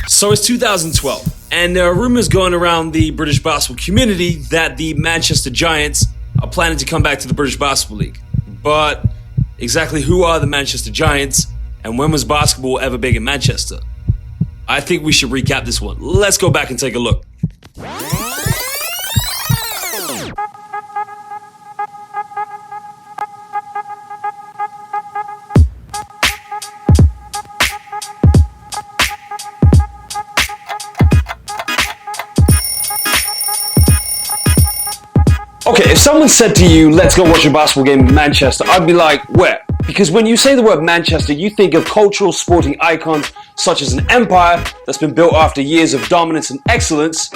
So it's 2012, and there are rumors going around the British basketball community that the Manchester Giants are planning to come back to the British Basketball League. But exactly who are the Manchester Giants, and when was basketball ever big in Manchester? I think we should recap this one. Let's go back and take a look. Okay, if someone said to you, let's go watch a basketball game in Manchester, I'd be like, where? Because when you say the word Manchester, you think of cultural sporting icons such as an empire that's been built after years of dominance and excellence,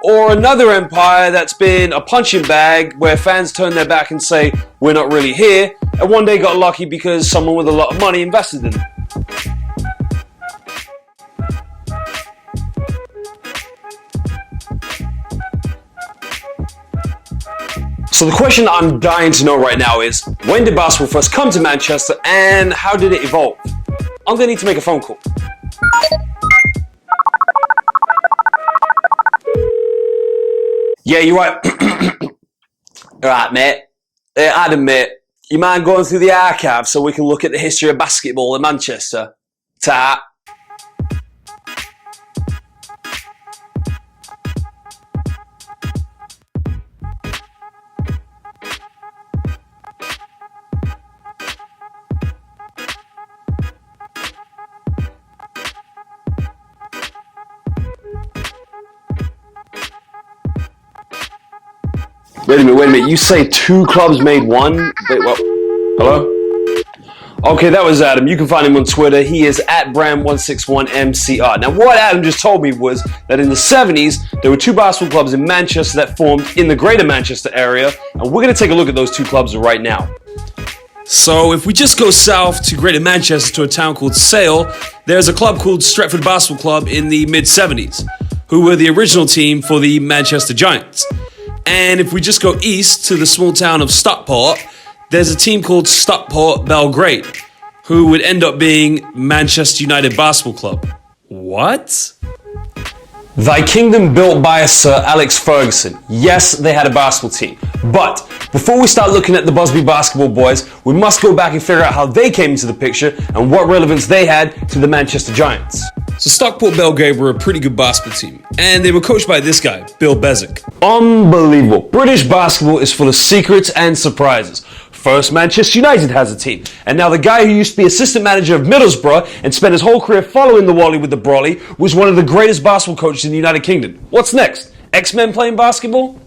or another empire that's been a punching bag where fans turn their back and say, we're not really here, and one day got lucky because someone with a lot of money invested in them. So the question I'm dying to know right now is, when did basketball first come to Manchester and how did it evolve? I'm going to need to make a phone call. Yeah, you're right. Alright, mate. Adam, mate, you mind going through the archive so we can look at the history of basketball in Manchester? Ta. Wait a minute, you say two clubs made one? Wait, what? Hello? Okay, that was Adam. You can find him on Twitter. He is at Bram161MCR. Now, what Adam just told me was that in the 70s, there were two basketball clubs in Manchester that formed in the greater Manchester area, and we're going to take a look at those two clubs right now. So if we just go south to Greater Manchester to a town called Sale, there's a club called Stretford Basketball Club in the mid-70s, who were the original team for the Manchester Giants. And if we just go east to the small town of Stockport, there's a team called Stockport Belgrade, who would end up being Manchester United Basketball Club. What? Thy kingdom built by Sir Alex Ferguson. Yes, they had a basketball team. But before we start looking at the Busby Basketball Boys, we must go back and figure out how they came into the picture and what relevance they had to the Manchester Giants. So Stockport Belgrade were a pretty good basketball team, and they were coached by this guy, Bill Bezic. Unbelievable. British basketball is full of secrets and surprises. First, Manchester United has a team, and now the guy who used to be assistant manager of Middlesbrough and spent his whole career following the Wally with the Brolly was one of the greatest basketball coaches in the United Kingdom. What's next? X-Men playing basketball?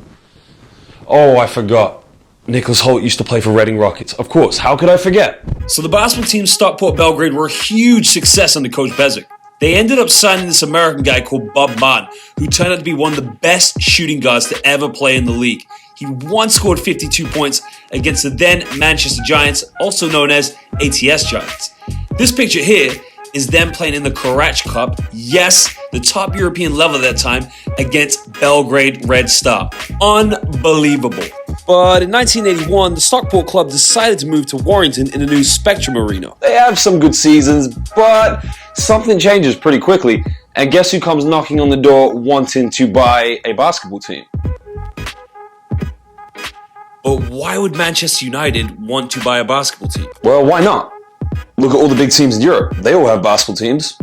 Oh, I forgot. Nicholas Holt used to play for Reading Rockets. Of course, how could I forget? So the basketball team Stockport Belgrade were a huge success under Coach Bezic. They ended up signing this American guy called Bob Martin, who turned out to be one of the best shooting guards to ever play in the league. He once scored 52 points against the then Manchester Giants, also known as ATS Giants. This picture here is them playing in the Karachi Cup, yes, the top European level at that time, against Belgrade Red Star. Unbelievable. But in 1981, the Stockport club decided to move to Warrington in the new Spectrum Arena. They have some good seasons, but something changes pretty quickly. And guess who comes knocking on the door wanting to buy a basketball team? But why would Manchester United want to buy a basketball team? Well, why not? Look at all the big teams in Europe. They all have basketball teams.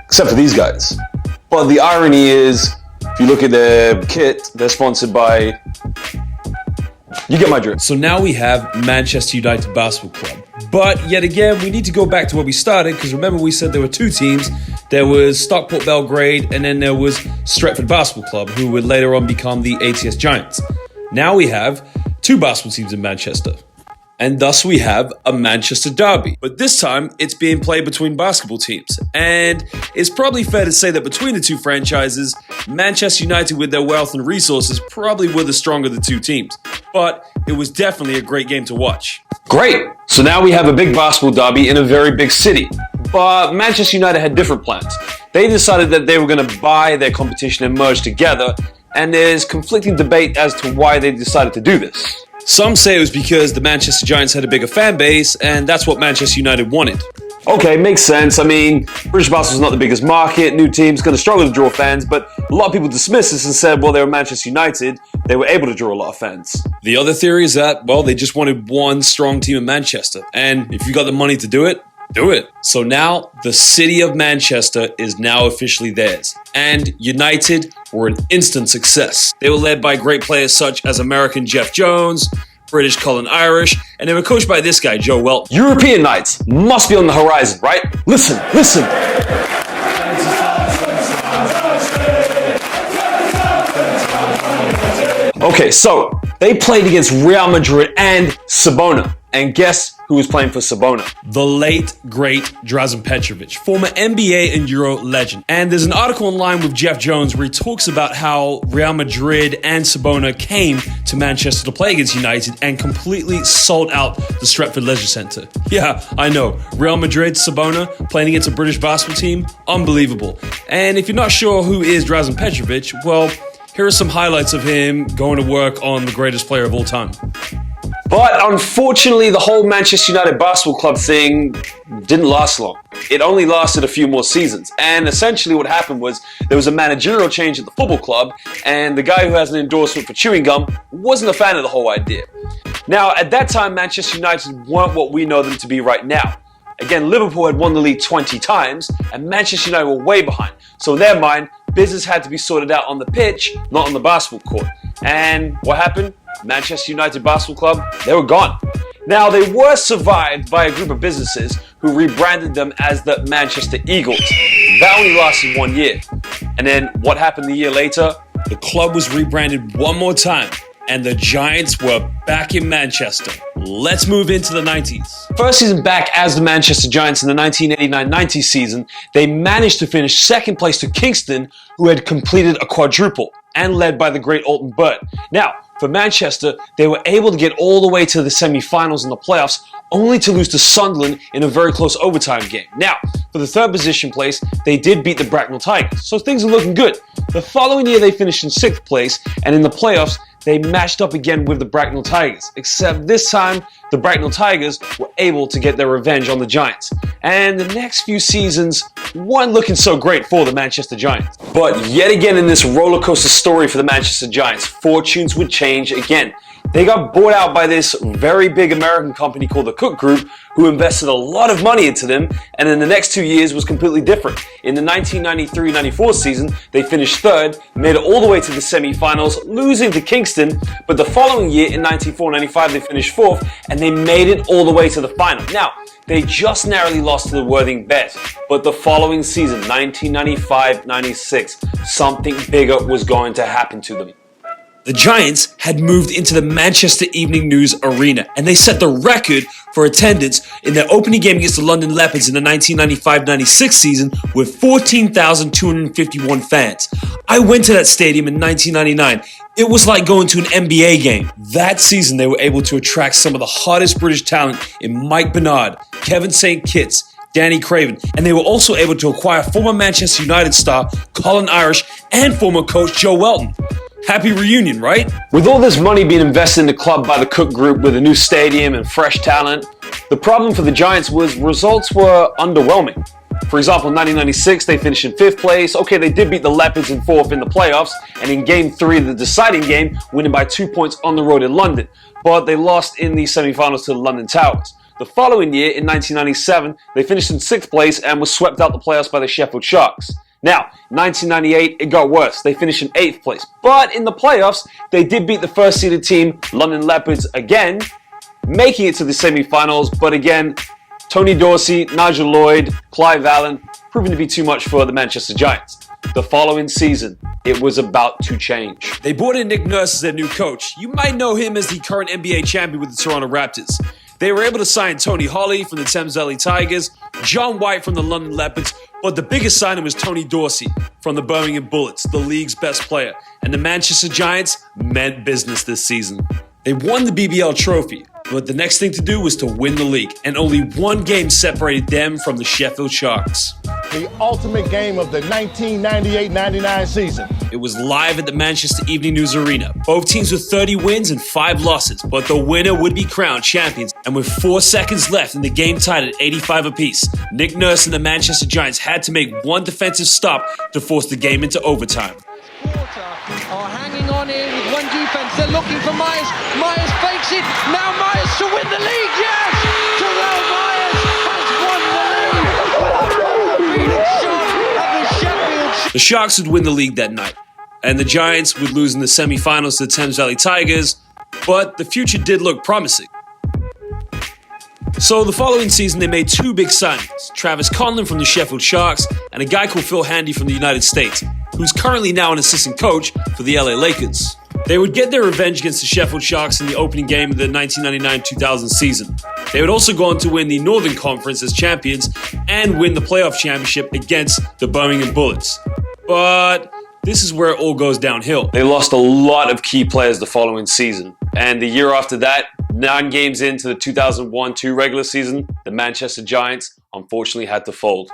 Except for these guys. But the irony is, if you look at their kit, they're sponsored by... You get my drift. So now we have Manchester United Basketball Club. But yet again, we need to go back to where we started, because remember we said there were two teams. There was Stockport Belgrade, and then there was Stretford Basketball Club, who would later on become the ATS Giants. Now we have two basketball teams in Manchester. And thus we have a Manchester derby. But this time, it's being played between basketball teams. And it's probably fair to say that between the two franchises, Manchester United with their wealth and resources probably were the stronger of the two teams. But it was definitely a great game to watch. Great! So now we have a big basketball derby in a very big city. But Manchester United had different plans. They decided that they were going to buy their competition and merge together. And there's conflicting debate as to why they decided to do this. Some say it was because the Manchester Giants had a bigger fan base, and that's what Manchester United wanted. Okay, makes sense. I mean, British basketball's not the biggest market, new team's going to struggle to draw fans, but a lot of people dismissed this and said, well, they were Manchester United, they were able to draw a lot of fans. The other theory is that, well, they just wanted one strong team in Manchester. And if you got the money to do it, do it. So now the city of Manchester is now officially theirs. And United were an instant success. They were led by great players such as American Jeff Jones, British Colin Irish, and they were coached by this guy, Joe Welton. European nights must be on the horizon, right? Listen. Okay, so they played against Real Madrid and Sabona. And guess who was playing for Sabona? The late, great Drazen Petrovic, former NBA and Euro legend. And there's an article online with Jeff Jones where he talks about how Real Madrid and Sabona came to Manchester to play against United and completely sold out the Stretford Leisure Centre. Yeah, I know. Real Madrid, Sabona, playing against a British basketball team, unbelievable. And if you're not sure who is Drazen Petrovic, well, here are some highlights of him going to work on the greatest player of all time. But unfortunately, the whole Manchester United Basketball Club thing didn't last long. It only lasted a few more seasons. And essentially what happened was there was a managerial change at the football club, and the guy who has an endorsement for chewing gum wasn't a fan of the whole idea. Now, at that time, Manchester United weren't what we know them to be right now. Again, Liverpool had won the league 20 times, and Manchester United were way behind. So in their mind, business had to be sorted out on the pitch, not on the basketball court. And what happened? Manchester United Basketball Club, they were gone. Now, they were survived by a group of businesses who rebranded them as the Manchester Eagles. That only lasted 1 year. And then what happened the year later? The club was rebranded one more time, and the Giants were back in Manchester. Let's move into the 90s. First season back as the Manchester Giants in the 1989-90 season, they managed to finish second place to Kingston, who had completed a quadruple and led by the great Alton Burt. Now, for Manchester, they were able to get all the way to the semi-finals and the playoffs, only to lose to Sunderland in a very close overtime game. Now, for the third position place, they did beat the Bracknell Tigers, so things are looking good. The following year, they finished in 6th place, and in the playoffs, they matched up again with the Bracknell Tigers, except this time, the Bracknell Tigers were able to get their revenge on the Giants. And the next few seasons weren't looking so great for the Manchester Giants. But yet again in this roller coaster story for the Manchester Giants, fortunes would change again. They got bought out by this very big American company called the Cook Group, who invested a lot of money into them, and in the next 2 years was completely different. In the 1993-94 season, they finished third, made it all the way to the semi-finals, losing to Kingston, but the following year, in 94-95, they finished fourth, and they made it all the way to the final. Now, they just narrowly lost to the Worthing Bears, but the following season, 1995-96, something bigger was going to happen to them. The Giants had moved into the Manchester Evening News Arena, and they set the record for attendance in their opening game against the London Leopards in the 1995-96 season with 14,251 fans. I went to that stadium in 1999. It was like going to an NBA game. That season, they were able to attract some of the hottest British talent in Mike Bernard, Kevin St. Kitts, Danny Craven, and they were also able to acquire former Manchester United star Colin Irish and former coach Joe Welton. Happy reunion, right? With all this money being invested in the club by the Cook Group with a new stadium and fresh talent, the problem for the Giants was results were underwhelming. For example, in 1996, they finished in 5th place. Okay, they did beat the Leopards in 4th in the playoffs, and in Game 3 of the deciding game, winning by 2 points on the road in London. But they lost in the semi-finals to the London Towers. The following year, in 1997, they finished in 6th place and were swept out the playoffs by the Sheffield Sharks. Now, 1998, it got worse. They finished in 8th place. But in the playoffs, they did beat the first-seeded team, London Leopards, again, making it to the semi-finals. But again, Tony Dorsey, Nigel Lloyd, Clive Allen, proving to be too much for the Manchester Giants. The following season, it was about to change. They brought in Nick Nurse as their new coach. You might know him as the current NBA champion with the Toronto Raptors. They were able to sign Tony Holly from the Thames Valley Tigers, John White from the London Leopards, but the biggest signing was Tony Dorsey from the Birmingham Bullets, the league's best player. And the Manchester Giants meant business this season. They won the BBL trophy, but the next thing to do was to win the league, and only one game separated them from the Sheffield Sharks. the ultimate game of the 1998-99 season. It was live at the Manchester Evening News Arena. Both teams with 30 wins and 5 losses, but the winner would be crowned champions. And with 4 seconds left and the game tied at 85 apiece, Nick Nurse and the Manchester Giants had to make one defensive stop to force the game into overtime. Are hanging on here with one defense. They're looking for Myers. Myers fakes it. Now Myers to win the league. Yes! Terrell Myers has won the league. Beating shot at the Sheffield. The Sharks would win the league that night, and the Giants would lose in the semi-finals to the Thames Valley Tigers, but the future did look promising. So the following season, they made 2 big signings, Travis Conlon from the Sheffield Sharks and a guy called Phil Handy from the United States, who's currently now an assistant coach for the LA Lakers. They would get their revenge against the Sheffield Sharks in the opening game of the 1999-2000 season. They would also go on to win the Northern Conference as champions and win the playoff championship against the Birmingham Bullets. But this is where it all goes downhill. They lost a lot of key players the following season, and the year after that, 9 games into the 2001-2 regular season, the Manchester Giants unfortunately had to fold.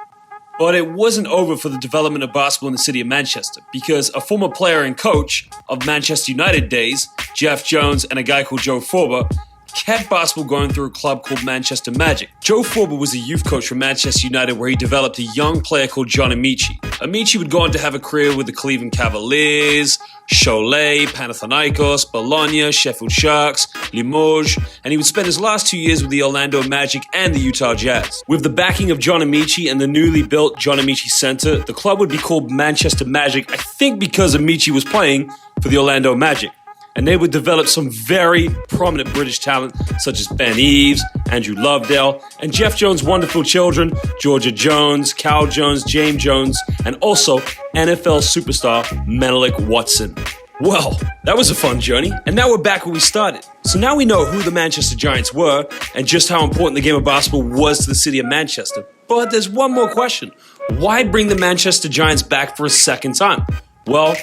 But it wasn't over for the development of basketball in the city of Manchester, because a former player and coach of Manchester United days, Jeff Jones, and a guy called Joe Forber, kept basketball going through a club called Manchester Magic. Joe Forber was a youth coach for Manchester United where he developed a young player called John Amici. Amici would go on to have a career with the Cleveland Cavaliers, Cholet, Panathinaikos, Bologna, Sheffield Sharks, Limoges, and he would spend his last 2 years with the Orlando Magic and the Utah Jazz. With the backing of John Amici and the newly built John Amici Center, the club would be called Manchester Magic, I think because Amici was playing for the Orlando Magic. And they would develop some very prominent British talent such as Ben Eves, Andrew Lovedale, and Jeff Jones' wonderful children, Georgia Jones, Cal Jones, James Jones, and also NFL superstar Menelik Watson. Well, that was a fun journey, and now we're back where we started. So now we know who the Manchester Giants were and just how important the game of basketball was to the city of Manchester. But there's one more question. Why bring the Manchester Giants back for a second time? Well,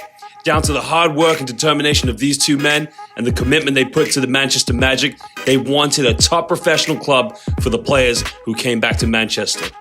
down to the hard work and determination of these 2 men and the commitment they put to the Manchester Magic, they wanted a top professional club for the players who came back to Manchester.